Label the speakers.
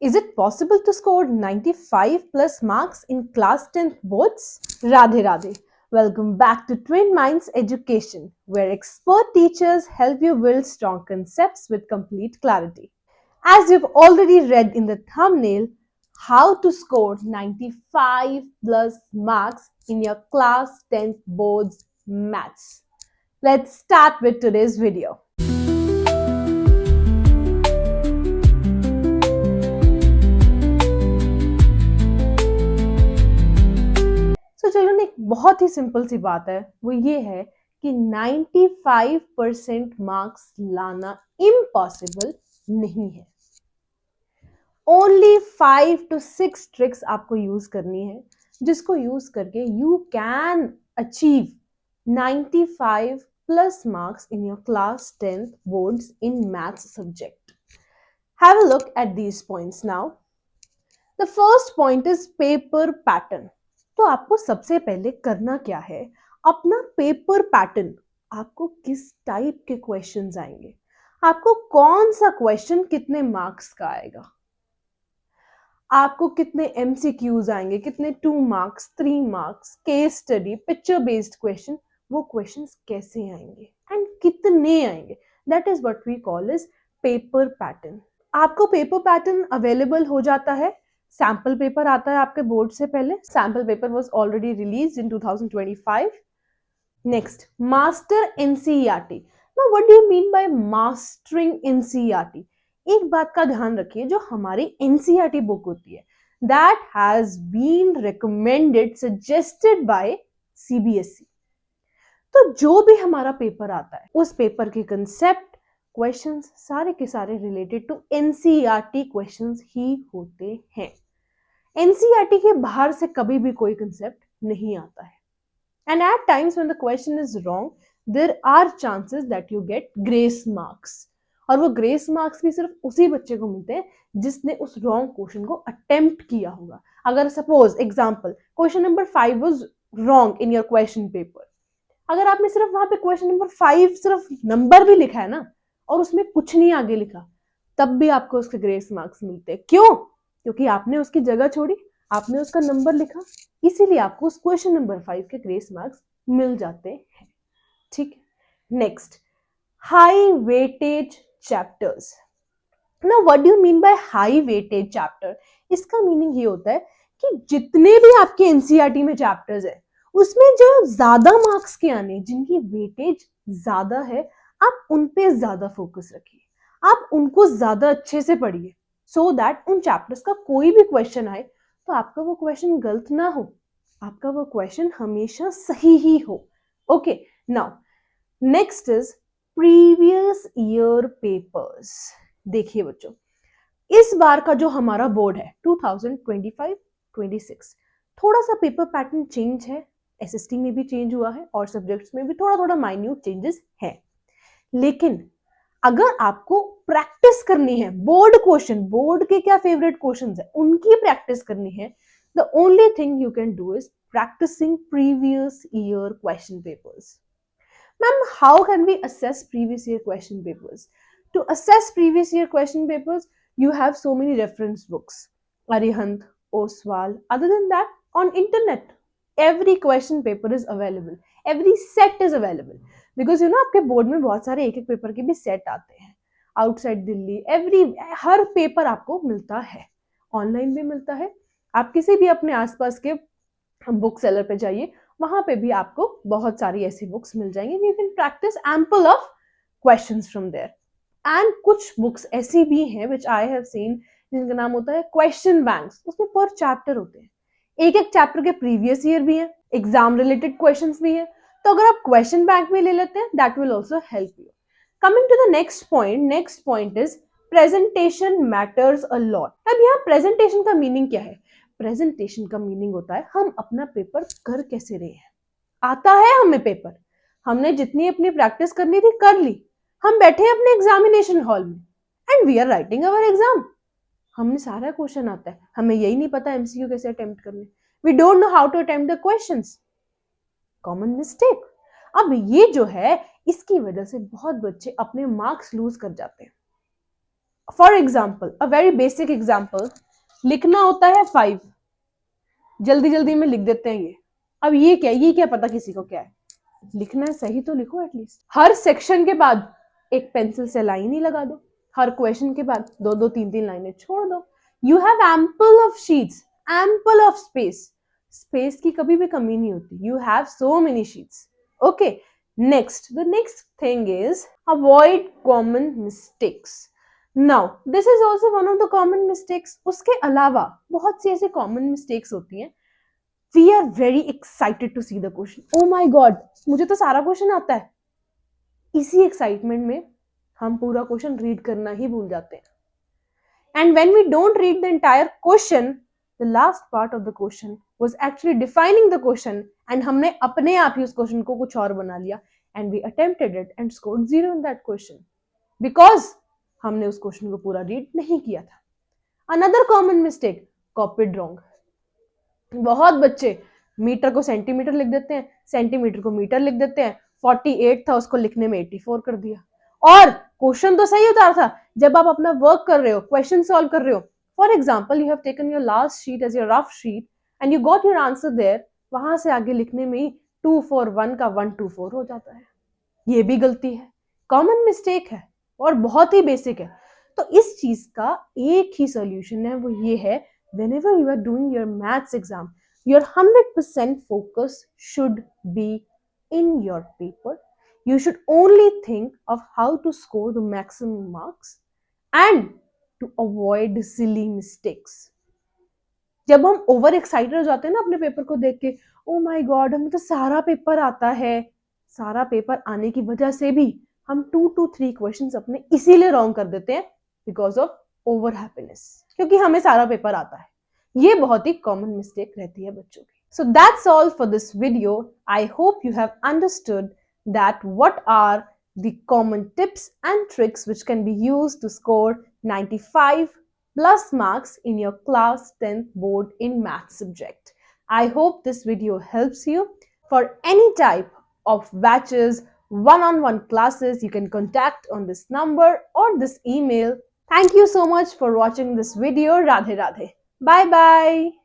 Speaker 1: Is it possible to score 95 plus marks in class 10th boards? Radhe Radhe. Welcome back to Twin Minds Education, where expert teachers help you build strong concepts with complete clarity. As you've already read in the thumbnail, how to score 95 plus marks in your class 10th boards maths. Let's start with today's video. तो children, एक बहुत ही simple सी बात है, वो ये है कि 95% marks लाना इम्पॉसिबल नहीं है। ओनली 5 to 6 ट्रिक्स आपको यूज करनी है, जिसको यूज करके you can achieve 95 plus marks in your class 10th boards in maths subject. Have a look at these points now. The first point is paper pattern. तो आपको सबसे पहले करना क्या है, अपना पेपर पैटर्न, आपको किस टाइप के क्वेश्चंस आएंगे, आपको कौन सा क्वेश्चन कितने मार्क्स का आएगा, आपको कितने एमसीक्यूज आएंगे, कितने 2 marks, 3 marks, case study, picture based question, वो क्वेश्चंस कैसे आएंगे एंड कितने आएंगे, that is what we call is paper pattern. आपको पेपर पैटर्न अवेलेबल हो जाता है, सैंपल पेपर आता है आपके बोर्ड से पहले। Sample paper was already released in 2025। Next, master NCERT. Now what do you mean by mastering NCERT? एक बात का ध्यान रखिए, जो हमारी एनसीईआरटी बुक होती है, that has been recommended, suggested by CBSE. तो जो भी हमारा पेपर आता है, उस पेपर के कंसेप्ट, क्वेश्चंस सारे के सारे रिलेटेड टू एनसीईआरटी क्वेश्चंस ही होते हैं। एनसीईआरटी के बाहर से कभी भी कोई कंसेप्ट नहीं आता है। And at times when the question is wrong, there are chances that you get grace marks. और वो ग्रेस मार्क्स भी सिर्फ उसी बच्चे को मिलते हैं जिसने उस रॉन्ग क्वेश्चन को अटेम्प्ट किया होगा। अगर suppose example question number 5 was wrong in your question paper, अगर आपने सिर्फ वहां पे क्वेश्चन नंबर 5 सिर्फ नंबर भी लिखा है ना, और उसमें कुछ नहीं आगे लिखा, तब भी आपको उसके ग्रेस मार्क्स मिलते हैं। क्यों? क्योंकि आपने उसकी जगह छोड़ी, आपने उसका नंबर लिखा, इसीलिए आपको उस क्वेश्चन नंबर 5 के ग्रेस मार्क्स मिल जाते हैं। ठीक है। Next, high weightage chapters. Now what do you mean by high weightage chapter? इसका मीनिंग ये होता है कि जितने भी आपके एनसीईआरटी में चैप्टर्स है, उसमें जो ज्यादा मार्क्स के आने, जिनकी वेटेज ज्यादा है, आप उन पे ज्यादा फोकस रखिए, आप उनको ज्यादा अच्छे से पढ़िए, सो दैट उन चैप्टर्स का कोई भी क्वेश्चन आए तो आपका वो क्वेश्चन गलत ना हो, आपका वो क्वेश्चन हमेशा सही ही हो। Okay, now next is previous year papers. देखिए बच्चों, इस बार का जो हमारा बोर्ड है 2025-26, थोड़ा सा पेपर पैटर्न चेंज है, एसएसटी में भी चेंज हुआ है और सब्जेक्ट्स में भी थोड़ा थोड़ा माइन्यूट चेंजेस है। लेकिन अगर आपको प्रैक्टिस करनी है, बोर्ड क्वेश्चन, बोर्ड के क्या फेवरेट क्वेश्चंस है, उनकी प्रैक्टिस करनी है, the only thing you can do is practising previous year question papers. Ma'am, how can we assess previous year question papers? To assess previous year question papers, you have so many reference books. Arihant, Oswal. Other than that, on internet, every question paper is available. Every set is available. Because you know, आपके board में बहुत सारे एक एक paper के भी set आते हैं। आउटसाइड दिल्ली, हर पेपर आपको मिलता है, ऑनलाइन भी मिलता है। आप किसी भी अपने आसपास के बुक सेलर पे जाइए, वहां पे भी आपको बहुत सारी ऐसी बुक्स मिल जाएंगी। You can practise ample of questions from there. And कुछ बुक्स ऐसी भी हैं विच आई हैव सीन, जिनका नाम होता है क्वेश्चन बैंक्स। उसमें पर चैप्टर होते हैं, एक एक चैप्टर के प्रीवियस ईयर भी है, एग्जाम रिलेटेड क्वेश्चंस भी है। तो अगर आप क्वेश्चन बैंक में ले लेते हैं, that will also help you. Coming to the next point is presentation matters a lot. अब यहाँ प्रेजेंटेशन का मीनिंग क्या है? प्रेजेंटेशन का मीनिंग होता है हम अपना पेपर कर कैसे रहे हैं। आता है हमें पेपर, हमने जितनी अपनी प्रैक्टिस करनी थी कर ली, हम बैठे अपने एग्जामिनेशन हॉल में and we are writing our exam. हमें सारा क्वेश्चन आता है, हमें यही नहीं पता एमसीक्यू कैसे अटेम्प्ट करने, we don't know how to attempt the questions. Common mistake. अब ये जो है, इसकी वजह से बहुत बच्चे अपने मार्क्स लूज कर जाते हैं। For example, a very basic example, लिखना होता है 5, जल्दी जल्दी में लिख देते हैं ये। अब ये क्या पता किसी को क्या है। लिखना है सही तो लिखो एटलीस्ट। हर सेक्शन के बाद एक पेंसिल से लाइन ही लगा दो, हर क्वेश्चन के बाद दो दो तीन तीन लाइनें छोड़ दो। You have ample of sheets, ample of space, space की कभी भी कमी नहीं होती। You have so many sheets. Okay, next, the next thing is avoid common mistakes. Now this is also one of the common mistakes. उसके अलावा बहुत सी ऐसी कॉमन मिस्टेक्स होती हैं। We are very excited to see the question. Oh my God, मुझे तो सारा क्वेश्चन आता है। इसी एक्साइटमेंट में हम पूरा क्वेश्चन रीड करना ही भूल जाते हैं। And when we don't read the entire question, the last part of the question was actually defining the question, and हमने अपने आप ही उस क्वेश्चन को कुछ और बना लिया, and we attempted it and scored 0 in that question because हमने उस क्वेश्चन को पूरा रीड नहीं किया था। Another common mistake, copied wrong. बहुत बच्चे मीटर को सेंटीमीटर लिख देते हैं, सेंटीमीटर को मीटर लिख देते हैं। 48 था, उसको लिखने में 84 कर दिया। और क्वेश्चन तो सही उतारा था। जब आप अपना वर्क कर रहे हो, क्वेश्चन सॉल्व कर रहे हो, for example you have taken your last sheet as your rough sheet and you got your answer there, वहां से आगे लिखने में ही 241 का 124 हो जाता है। ये भी गलती है, कॉमन मिस्टेक है और बहुत ही बेसिक है। तो इस चीज का एक ही सोल्यूशन है, वो ये है, whenever you are doing your maths exam, your 100% focus should be in your paper. You should only think of how to score the maximum marks and to avoid silly mistakes. जब हम over excited हो जाते हैं ना अपने paper को देख के, ओ माय गॉड हमें तो सारा पेपर आता है, सारा पेपर आने की वजह से भी हम 2 to 3 क्वेश्चंस अपने इसीलिए रॉन्ग कर देते हैं, बिकॉज ऑफ ओवर हैप्पीनेस, क्योंकि हमें सारा पेपर आता है। ये बहुत ही कॉमन मिस्टेक रहती है बच्चों की। So that's all for this video. I hope you have understood that what are the common tips and tricks which can be used to score 95 plus marks in your class 10th board in math subject. I hope this video helps you. For any type of batches, one-on-one classes, you can contact on this number or this email. Thank you so much for watching this video. Radhe Radhe. Bye bye.